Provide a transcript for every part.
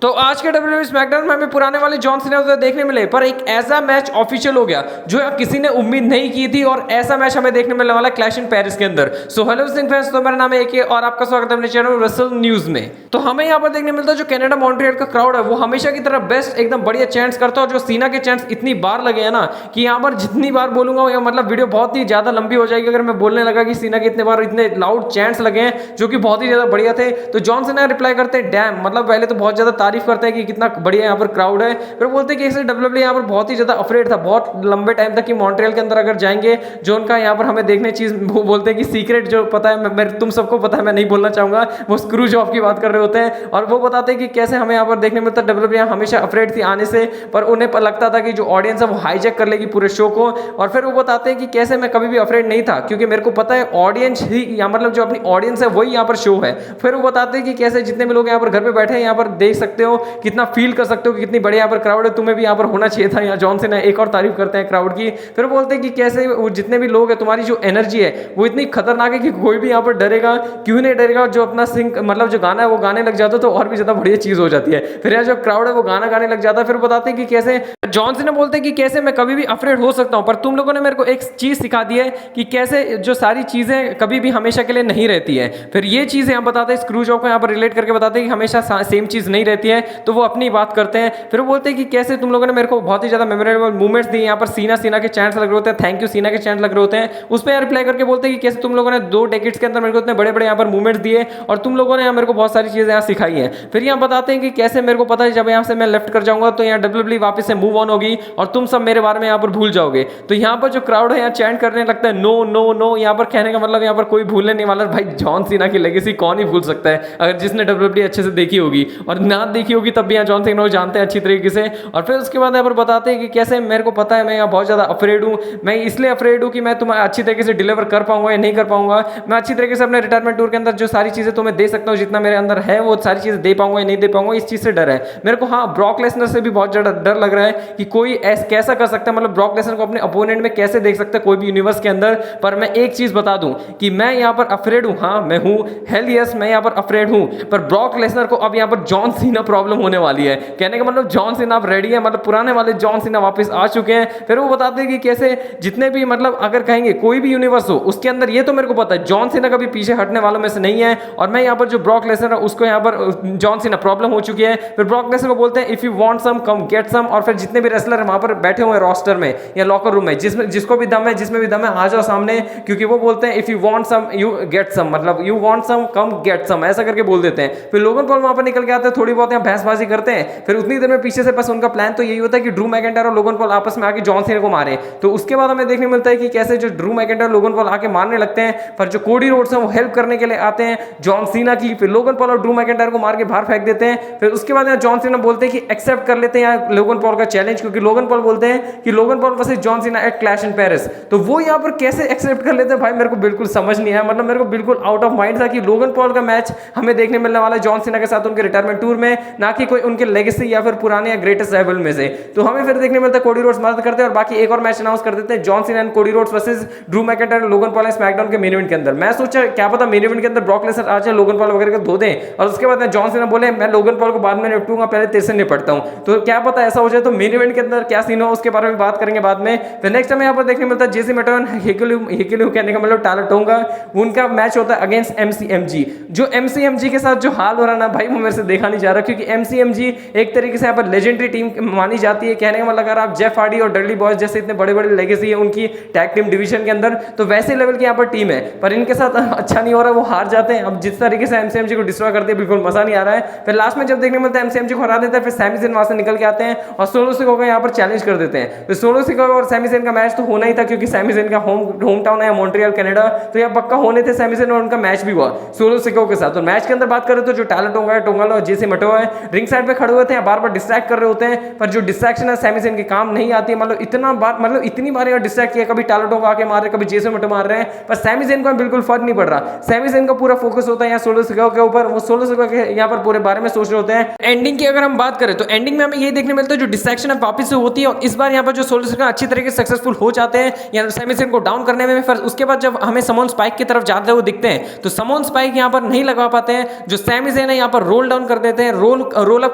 तो आज के WWE स्मैकडाउन में हमें पुराने वाले जॉन सीना तो देखने मिले, पर एक ऐसा मैच ऑफिशियल हो गया जो किसी ने उम्मीद नहीं की थी और ऐसा मैच हमें देखने मिलने वाला क्लैश इन पेरिस के अंदर। सो हेलो फ्रेंड्स, तो मेरा नाम है एके और आपका स्वागत है अपने चैनल रसल न्यूज में। तो हमें यहाँ पर देखने मिलता है जो कनाडा मॉन्ट्रियल का क्राउड है वो हमेशा की तरह बेस्ट एकदम बढ़िया चैंट्स करता है और जो सीना के चैंट्स इतनी बार लगे हैं ना कि यहाँ पर जितनी बार बोलूंगा मतलब वीडियो बहुत ही ज्यादा लंबी हो जाएगी अगर मैं बोलने लगा कि सीना के इतने बार इतने लाउड चैंट्स लगे हैं जो कि बहुत ही ज्यादा बढ़िया थे। तो जॉन सीना रिप्लाई करते हैं डैम, मतलब पहले तो बहुत ज्यादा तारीफ करते हैं कि कितना बढ़िया यहाँ पर क्राउड है, फिर बोलते हैं कि इससे डब्ल्यूडब्ल्यूई यहाँ पर बहुत ही ज्यादा अफरेड था बहुत लंबे टाइम तक कि मॉन्ट्रियल के अंदर अगर जाएंगे जो उनका यहाँ पर हमें देखने चीज वो बोलते हैं कि सीक्रेट जो पता है मैं तुम सबको पता है, मैं नहीं बोलना चाहूंगा, वो स्क्रू जॉब की बात कर रहे होते हैं और वो बताते हैं कि कैसे हमें यहाँ पर देखने मिलता है डब्ल्यूडब्ल्यूई हमेशा अफरेड थी आने से, पर उन्हें लगता था कि जो ऑडियंस है वो हाईजैक कर लेगी पूरे शो को। और फिर वो बताते हैं कि कैसे मैं कभी भी अफरेड नहीं था क्योंकि मेरे को पता है ऑडियंस ही यहाँ मतलब जो अपनी ऑडियंस है वही यहाँ पर शो है। फिर वो बताते हैं कि कैसे जितने भी लोग यहाँ पर घर पे बैठे हैं यहाँ पर देख सकते हो कितना फील कर सकते हो कि कितनी बढ़िया यहाँ पर क्राउड है, तुम्हें भी यहाँ पर होना चाहिए था। यहाँ जॉन सीना एक और तारीफ करते हैं क्राउड की। फिर बोलते हैं कि कैसे जितने भी लोग हैं तुम्हारी जो एनर्जी है वो इतनी खतरनाक है कि कोई भी यहाँ पर डरेगा क्यों नहीं डरेगा, जो अपना सिंक मतलब जो गाना है वो गाने लग जाता तो और भी ज्यादा बढ़िया चीज हो जाती है। फिर यहाँ जो क्राउड है वो गाना गाने लग जाता है। फिर बताते हैं कि कैसे जॉन सीना बोलते हैं कि कैसे मैं कभी भी अफरेड हो सकता हूँ पर तुम लोगों ने मेरे को एक चीज सिखा दी है कि कैसे जो सारी चीजें कभी भी हमेशा के लिए नहीं रहती है। फिर ये चीज यहाँ बताते हैं स्क्रू जॉब को यहाँ पर रिलेट करके बताते हैं कि हमेशा सेम चीज नहीं रहती है, तो वो अपनी बात करते हैं। फिर बोलते हैं कि कैसे तुम लोगों ने मेरे को बहुत ही ज्यादा मेमोरेबल मूवमेंट्स दिए, यहाँ पर सीना के चैंट्स लग रहे होते हैं, थैंक यू सीना के चैंट लग रहे होते हैं। उस पर रिप्लाई करके बोलते हैं कि कैसे तुम लोगों ने 2 डेकेड्स के अंदर मेरे को इतने बड़े बड़े यहाँ पर मूवमेंट्स दिए और तुम लोगों ने यहाँ मेरे को बहुत सारी चीजें यहाँ सिखाई हैं। फिर यहाँ बताते हैं कि कैसे मेरे को पता है जब यहाँ से मैं लेफ्ट कर जाऊंगा तो यहाँ डब्ल्यूडब्ल्यूई वापस से मूव ऑन होगी और तुम सब मेरे बारे में यहाँ पर भूल जाओगे। तो यहाँ पर जो क्राउड है यहाँ चैंट करने लगता है नो नो नो, यहाँ पर कहने का मतलब यहाँ पर कोई भूलने नहीं वाला। भाई जॉन सीना की लेगेसी कौन ही भूल सकता है अगर जिसने डब्ल्यूडब्ल्यूई अच्छे से देखी होगी, और ना देखी होगी तब भी यहाँ जॉन सीना को जानते हैं अच्छी तरीके से। और फिर उसके बाद यहाँ पर बताते हैं कि कैसे मेरे को पता है मैं यहाँ बहुत ज्यादा अफरेड हूँ, मैं इसलिए अफरेड हूँ कि मैं तुम्हें अच्छी तरीके से डिलीवर कर पाऊंगा या नहीं कर पाऊंगा, मैं अच्छी तरीके से अपने रिटायरमेंट टूर के अंदर जो सारी चीजें तुम्हें दे सकता हूँ जितना मेरे अंदर है वो सारी चीजें दे पाऊंगा या नहीं दे पाऊंगा, इस चीज से डर है मेरे को। हाँ ब्रॉक लेसनर से भी बहुत ज्यादा डर लग रहा है कि कोई कैसा कर सकता है, मतलब ब्रॉक लेसनर को अपने अपोनेंट में कैसे देख सकता है कोई भी यूनिवर्स के अंदर। पर मैं एक चीज बता दूं कि मैं यहाँ पर अफरेड हूँ, हाँ मैं हूँ, हेल यस मैं यहाँ पर अफरेड हूँ, पर ब्रॉक लेसनर को अब यहाँ पर जॉन सीना प्रॉब्लम होने वाली है। कहने का मतलब जॉन सीना अब रेडी है, मतलब पुराने वाले जॉन सीना वापस आ चुके हैं। फिर वो बताते हैं कि कैसे जितने भी मतलब अगर कहेंगे कोई भी यूनिवर्स हो उसके अंदर ये तो मेरे को पता है जॉन सीना कभी पीछे हटने वालों में से नहीं है, और मैं यहाँ पर जो ब्रॉक लेसनर है उसको यहाँ पर जॉन सीना प्रॉब्लम हो चुकी है। फिर ब्रॉक लेसनर को बोलते हैं if you want some come get some, और फिर जितने भी रेसलर वहां पर बैठे हुए रोस्टर में या लॉकर रूम में जिसको भी दम है जिसमें भी दम है आ जाओ सामने, क्योंकि वो बोलते हैं if you want some you get some, मतलब you want some come get some ऐसा करके बोल देते हैं। फिर लोगन पॉल वहां पर निकल के आते हैं, थोड़ी बहुत यहाँ बहसबाजी करते हैं। फिर उतनी देर में पीछे से बस उनका प्लान तो यही होता है कि ड्रू मैकेंटायर और लोगन पॉल आपस में आके जॉन सीना को मारे। तो उसके बाद हमें देखने मिलता है कि कैसे जो ड्रू मैकेंटायर लोगन पॉल आके मारने लगते हैं, पर जो कोडी रोड्स हैं वो हेल्प करने के लिए आते हैं जॉन सीना की। फिर लोगन पॉल और ड्रू मैकेंटायर को मार के बाहर फेंक देते हैं। फिर उसके बाद यहाँ जॉन सीना बोलते हैं कि एक्सेप्ट कर लेते हैं यहाँ लोगन पॉल का चैलेंज, क्योंकि लोगन पॉल बोलते हैं कि Logan Paul versus John Cena at Clash in Paris. तो वो यहाँ पर कैसे एक्सेप्ट कर लेते हैं भाई मेरे को बिल्कुल समझ नहीं आया, मतलब मेरे को बिल्कुल आउट ऑफ माइंड था कि लोगन पॉल का मैच हमें देखने मिलने वाला है जॉन सीना के साथ उनके रिटायरमेंट टूर में, ना कि कोई उनके लेगेसी या फिर पुराने या ग्रेटेस्ट राइवल में से। तो हमें फिर देखने मिलता है कोडी रोड्स मदद करते हैं और बाकी एक और मैच अनाउंस कर देते हैं John Cena and Cody Rhodes versus Drew McIntyre Logan Paul SmackDown के मेन इवेंट के अंदर। मैं सोचा क्या पता मेन इवेंट के अंदर ब्रॉक लेसनर आ जाए लोगन पॉल वगैरह को धो दें और उसके बाद जॉन सीना बोले मैं लोगन पॉल को बाद में निपटूंगा, पहले तेरे से निपटता हूं। तो क्या पता ऐसा हो जाए, तो मेन इवेंट के अंदर क्या सीन हो उसके बारे में बात करेंगे बाद में। फिर नेक्स्ट हमें यहाँ पर देखने मिलता है जेसी मेटोन हिकुलू कहने का मतलब टाला टोंगा, उनका मैच होता है अगेंस्ट एमसीएमजी। जो एमसीएमजी के साथ जो हाल हो रहा ना भाई वो मेरे से देखा नहीं जा रहा, क्योंकि एमसीएमजी एक तरीके से यहाँ पर लेजेंडरी टीम मानी जाती है। कहने का मतलब अगर आप जेफ हार्डी और डडली बॉयज जैसे इतने बड़े बड़े लेगेसी है उनकी टैग टीम डिवीजन के अंदर, तो वैसे लेवल की यहाँ पर टीम है, पर इनके साथ अच्छा नहीं हो रहा, वो हार जाते हैं। अब जिस तरीके से एमसीएमजी को डिस्ट्रॉय करते हैं बिल्कुल मजा नहीं आ रहा है। फिर लास्ट में जब देखने मिलता है एमसीएमजी को हरा देता है, फिर सैमी ज़ेन वहां से निकल के आते हैं और सोलो सिकोा को यहाँ पर चैलेंज कर देते हैं। तो सोलो सिकोा और सैमी ज़ेन का मैच तो होना ही था, क्योंकि सैमी ज़ेन का होम टाउन है मॉन्ट्रियल कनाडा, तो यहाँ पक्का होने थे सैमी ज़ेन, और उनका मैच भी हुआ सोलो सिकोा के साथ। तो मैच के अंदर बात करें तो जो टाला टोंगा है टोंगालो और जेसी मेटो है रिंग साइड पे खड़े हुए थे, बार बार डिस्ट्रैक्ट कर रहे होते हैं, पर जो डिस्ट्रैक्शन है सैमी ज़ेन के काम नहीं आती है। मतलब इतनी बार यहाँ डिस्ट्रैक्ट किया, कभी टाला टोंगा आके मार रहे, कभी जेसी मेटो मार रहे हैं, पर सैमी ज़ेन को बिल्कुल फर्क नहीं पड़ रहा। सैमी ज़ेन का पूरा फोकस होता है यहाँ सोलो सिकोा के ऊपर, वो सोलो सिकोा के यहाँ पर पूरे बारे में सोच रहे होते हैं। एंडिंग की अगर हम बात करें तो एंडिंग में हमें ये देखने मिलता है जो डिस्ट्रैक्शन है वापस से होती है, और इस बार यहाँ पर जो सोलो सिकोा अच्छी तरीके से सक्सेसफुल हो जाते हैं या सैमी ज़ेन को डाउन करने में। फिर उसके बाद जब हमें समोन स्पाइक की तरफ जाते हुए दिखते हैं तो समोन स्पाइक यहाँ पर नहीं लगा पाते हैं, जो सैमी ज़ेन है यहाँ पर रोल डाउन कर देते हैं। रोल अप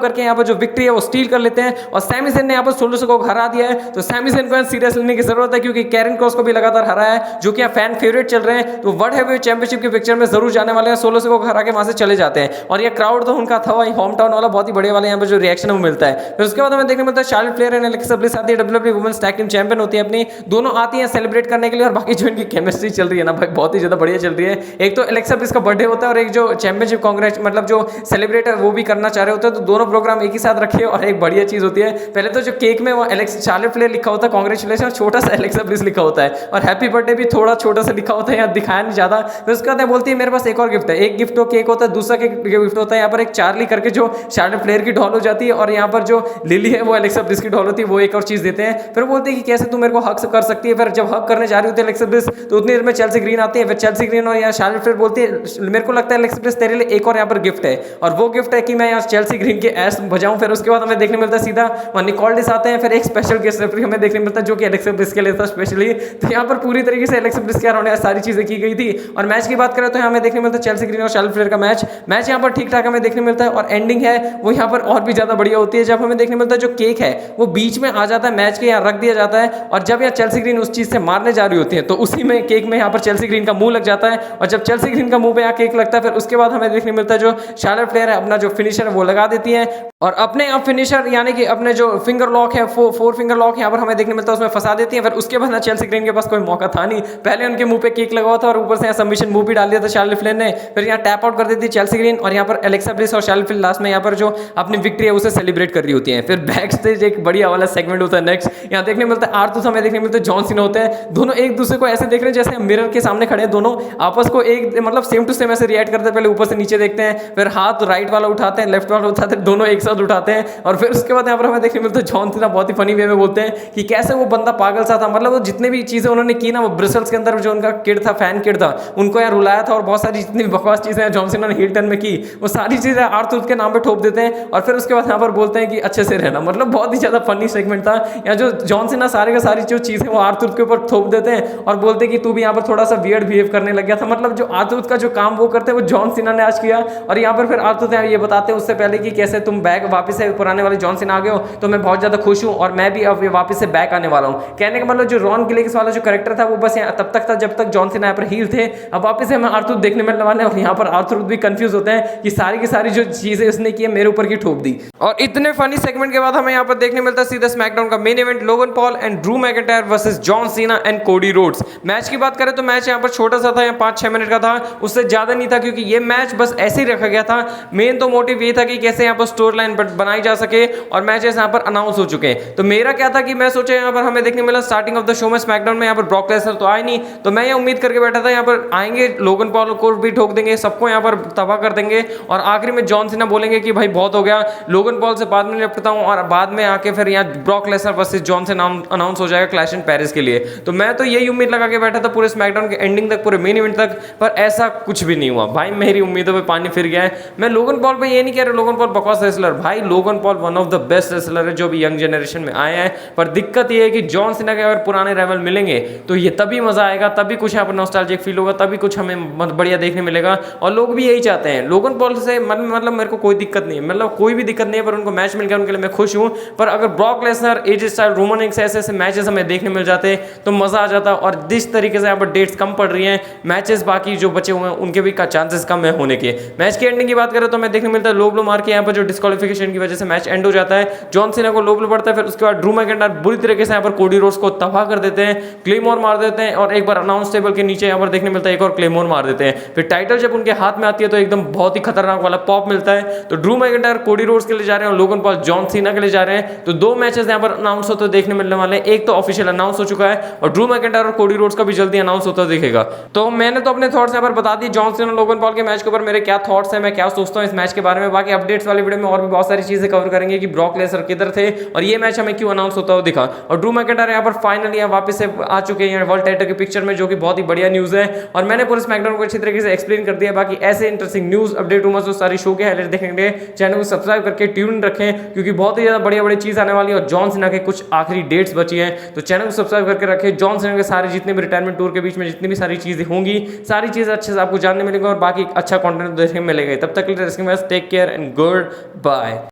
करके यहाँ पर जो विक्ट्री है वो स्टील कर लेते हैं और सैमी ज़ेन ने यहाँ पर सोलो को हरा दिया है। तो सैमी ज़ेन को सीरियस लेने की जरूरत है क्योंकि कैरन क्रॉस को भी लगातार हराया है, जो कि फैन फेवरेट चल रहे हैं। तो वर्ल्ड हेवीवेट चैंपियनशिप के पिक्चर में जरूर जाने वाले हैं, सोलो को हरा के वहां से चले जाते हैं। और ये क्राउड तो उनका था वही होम टाउन वाला, बहुत ही बढ़िया वाला यहाँ पर जो रिएक्शन है वो मिलता है। फिर उसके बाद हमें देखने मिलता है Charlotte Flair and Alexa Bliss आती है, WWE women's tag team champion होती है अपनी, दोनों आती हैं सेलिब्रेट करने के लिए। और बाकी जो इनकी केमिस्ट्री चल रही है ना भाई, बहुत ही ज्यादा बढ़िया चल रही है। एक तो एलेक्सा ब्लिस का बर्थडे होता है और एक जो चैंपियनशिप कांग्रेस मतलब जो सेलिब्रेट है वो भी करना चाह रहे होते हैं, तो दोनों प्रोग्राम एक ही साथ रखे। और एक बढ़िया चीज होती है, पहले तो जो केक में वो शार्लेट फ्लेयर लिखा होता है कांग्रेचुलेशन, छोटा सा एलेक्सा ब्लिस लिखा होता है, और हैप्पी बर्थडे भी थोड़ा छोटा सा लिखा होता है, यहाँ दिखाया नहीं ज्यादा। फिर उसके बाद बोलती है मेरे पास एक और गिफ्ट है, एक गिफ्ट तो केक होता है, दूसरा गिफ्ट होता है यहाँ पर एक चार्ली करके जो शार्लेट फ्लेयर की ढॉल हो जाती है, और यहाँ पर जो लिली है वो एलेक्सा ब्लिस की ढॉल होती है, वो एक और चीज देते हैं। फिर बोलते हैं कि कैसे तू मेरे को हक कर सकती है। फिर जब हक करने जा रही होती है एलेक्सा ब्लिस, तो उतनी देर में चेल्सी ग्रीन आती है। फिर चेल्सी ग्रीन और यहाँ शार्लेट फ्लेयर बोलती है मेरे को लगता है एलेक्सा ब्लिस तेरे लिए एक और यहाँ पर गिफ्ट है, और वो गिफ्ट है कि मैं यहाँ चेल्सी ग्रीन के एस बजाऊं। फिर उसके बाद हमें देखने मिलता है सीधा वहाँ निकोल डिस आते हैं। फिर एक स्पेशल गेस्ट रेफरी हमें देखने मिलता है जो कि एलेक्सा ब्लिस के लिए था स्पेशली। तो यहाँ पर पूरी तरीके से एलेक्सा ब्लिस के होने सारी चीजें की गई थी। और मैच की बात करें तो हमें देखने मिलता है चेल्सी ग्रीन और शार्लेट फ्लेयर का मैच यहाँ पर ठीक ठाक हमें देखने मिलता है। और एंडिंग है वो यहाँ पर और भी ज्यादा बढ़िया होती है, जब हमें देखने मिलता है जो केक है वो बीच में आ जाता है, मैच के यहाँ रख दिया जाता है। और जब यहाँ चेल्सी ग्रीन उस चीज से मारने जा रही होती है, तो उसी में केक में यहाँ पर चेल्सी ग्रीन का मुंह लग जाता है। और जब चेल्सी ग्रीन का मुंह पे यहाँ केक लगता है, फिर उसके बाद हमें देखने मिलता है जो शार्लेट फ्लेयर है अपना जो फिनिशर है वो लगा देती है, और अपने आप फिनिशर यानी कि अपने जो फिंगर लॉक है, फोर फिंगर लॉक यहाँ पर हमें देखने मिलता है उसमें फंसा देती है। फिर उसके बाद चेल्सी ग्रीन के पास कोई मौका था नहीं, पहले उनके मुंह पे केक लगा हुआ था और ऊपर से यहाँ सबमिशन मूव भी डाल दिया था शार्लेट फ्लेयर ने। फिर यहाँ टैप आउट कर देती है चेल्सी ग्रीन, और यहाँ पर एलेक्सा ब्लिस और शार्लेट फ्लेयर लास्ट में यहाँ पर जो अपनी विक्ट्री है उसे सेलिब्रेट कर रही होती है। फिर बैक स्टेज एक बढ़िया वाला सेगमेंट होता है नेक्स्ट, यहाँ देखने मिलता है आर्थर हमें देखने मिलता है जॉन सीना होते हैं। दोनों एक दूसरे को ऐसे देख रहे हैं जैसे मिरर के सामने खड़े हैं, दोनों आपस को एक मतलब सेम टू सेम ऐसे रिएक्ट करते हैं। पहले ऊपर से नीचे देखते हैं, फिर हाथ राइट वाला उठाते हैं, लेफ्ट वाला उठाते हैं, दोनों एक साथ उठाते हैं। और फिर उसके बाद यहाँ पर हमें देखने मिलता है जॉन सीना बहुत ही फनी वे में बोलते हैं कि कैसे वो बंदा पागल सा था, मतलब वो जितने भी चीजें उन्होंने की ना, वो ब्रसल्स के अंदर जो उनका किड था, फैन किड था, उनको यार रुलाया था, और बहुत सारी जितनी बकवास चीजें जॉन सीना ने हील टर्न में की, वो सारी चीजें आर्थर के नाम पे ठोप देते हैं। और फिर उसके बाद यहाँ पर बोलते हैं कि अच्छे से रहना, मतलब बहुत ही ज्यादा फनी सेगमेंट था। यहाँ जो जॉन सीना सारे का सारी जो चीजें वो आर्थर के ऊपर थोप देते हैं और बोलते हैं कि तू भी यहाँ पर थोड़ा सा वियर्ड बिहेव करने लग गया था, मतलब जो आर्थर का जो काम वो करते हैं वो जॉन सीना ने आज किया। और यहाँ पर फिर आर्थर ये बताते हैं उससे पहले कि कैसे तुम बैक वापस से पुराने वाले जॉन सीना आ गए हो, तो मैं बहुत ज्यादा खुश हूँ, और मैं भी अब वापस से बैक आने वाला हूँ। कहने का मतलब जो रॉन गिलेक्स वाला जो कैरेक्टर था वो बस यहाँ तब तक था जब तक जॉन सीना यहाँ पर हील थे, अब वापस से हमें आर्थर देखने मिलने वाले हैं। और यहाँ पर आर्थर भी कंफ्यूज होते हैं कि सारी की सारी जो चीजें उसने की है मेरे ऊपर की ठोप दी। और इतने फनी सेगमेंट के बाद हमें यहाँ पर देखने मिलता है सीधा स्मैकडाउन का main event, Logan Paul and Drew McIntyre versus John सीना एंड कोडी रोड्स। मैच की बात करें तो मैच यहाँ पर छोटा सा था, यहाँ 5-6 मिनट का था, उससे ज्यादा नहीं था, क्योंकि ये मैच बस ऐसे ही रखा गया था। मेन तो मोटिव ये था कि कैसे यहाँ पर स्टोरी लाइन बनाई जा सके, और मैचेस यहाँ पर अनाउंस हो चुके हैं। तो मेरा क्या था कि मैं सोचा यहाँ पर हमें देखने मिला स्टार्टिंग ऑफ द शो में स्मैकडाउन में यहाँ पर ब्रॉक लेसनर तो आए नहीं, तो मैं ये उम्मीद करके बैठा था यहाँ पर आएंगे, लोगन पॉल को भी ठोक देंगे, सबको यहाँ पर तबाह कर देंगे, और आखिरी में जॉन सीना बोलेंगे कि भाई बहुत हो गया, लोगन पॉल से बाद में निपटता हूँ, और बाद में आके फिर यहाँ ब्रॉक लेसनर वर्सेस जॉन सीना अनाउंस हो जाएगा क्लैश इन पेरिस के लिए। तो मैं तो यही उम्मीद लगा के बैठा था पूरे स्मैकडाउन के एंडिंग तक, पूरे मेन इवेंट तक, पर ऐसा कुछ भी नहीं हुआ भाई। मेरी उम्मीदों पे पानी फिर गया है। मैं लोगन पॉल पे ये नहीं कह रहा लोगन पॉल बकवास रेसलर, भाई Logan pol one of the best wrestler है जो भी यंग जनरेशन में आए हैं, पर दिक्कत ये है कि जॉन सीना के अगर पुराने राइवल मिलेंगे तो ये तभी मजा आएगा, तभी कुछ यहाँ पर नॉस्टैल्जिक फील होगा, तभी कुछ हमें बढ़िया देखने मिलेगा। और लोग भी यही चाहते हैं। लोगन पॉल से मतलब मेरे को कोई दिक्कत नहीं है, मतलब कोई भी दिक्कत नहीं है, पर उनको मैच मिल गया उनके लिए मैं खुश हूँ। पर अगर Brock Lesnar, Edge style, Roman Reigns ऐसे मैचेस हमें देखने मिल जाते तो मजा आ जाता। और जिस तरीके से यहाँ पर डेट्स कम पड़ रही हैं, मैचेस बाकी जो बचे हुए हैं उनके भी चांसेस कम है होने के। मैच की एंडिंग की बात करें तो हमें देखने मिलता है लो ब्लो मार के यहाँ पर जो डिस्क्वालिफिकेशन की वजह से मैच एंड हो जाता है, जॉन सीना को लो ब्लो पड़ता है। फिर उसके बाद ड्रू मैकिंटायर बुरी तरीके से यहाँ पर कोडी रोड्स को तबाह कर देते हैं, क्लेमोर मार देते हैं, और एक बार अनाउंस टेबल के नीचे यहाँ पर देखने मिलता है एक और क्लेमोर मार देते हैं। फिर टाइटल जब उनके हाथ में आती है तो एकदम बहुत ही खतरनाक वाला पॉप मिलता है। तो ड्रू मैकिंटायर कोडी रोड्स के लिए जा रहे हैं और लोगन पॉल जॉन सीना के लिए जा रहे हैं। तो दो मैचेस यहाँ पर अनाउंस होते देखने मिलने वाले हैं, एक तो ऑफिशियल अनाउंस हो चुका है और ड्रू मैकिंटायर और कोडी रोड्स का भी जल्दी अनाउंस होता दिखेगा। तो मैंने तो अपने थॉट्स यहाँ पर बता दी जॉन सीना और लोगन पॉल के मैच के ऊपर मेरे क्या थॉट्स हैं, मैं क्या सोचता हूँ इस मैच के बारे में। बाकी अपडेट्स वाली वीडियो में और भी बहुत सारी चीजें कवर करेंगे कि ब्रॉक लेसनर किधर थे और ये मैच हमें क्यों अनाउंस होता हुआ दिखा। और ड्रू मैकिंटायर यहाँ पर फाइनली यहाँ वापस से आ चुके हैं वर्ल्ड टाइटल की पिक्चर में, जो कि बहुत ही बढ़िया न्यूज है। और मैंने पूरे स्मैकडाउन को अच्छी तरीके से एक्सप्लेन कर दिया। बाकी ऐसे इंटरेस्टिंग न्यूज अपडेट रूमर्स और सारी शो के हाइलाइट देखने के लिए चैनल को सब्सक्राइब करके ट्यून रखें, क्योंकि बहुत ही ज्यादा बढ़िया बड़ी चीज आने वाली है। और जॉन सीना के कुछ आखिरी डेट्स बची हैं, तो चैनल को सब्सक्राइब करके रखें। जॉन सीना के सारे जितने भी रिटायरमेंट टूर के बीच में जितनी भी सारी चीजें होंगी, सारी चीजें अच्छे से आपको जानने मिलेंगी और बाकी अच्छा कंटेंट देखने मिलेगा। तब तक के लिए take care and good bye.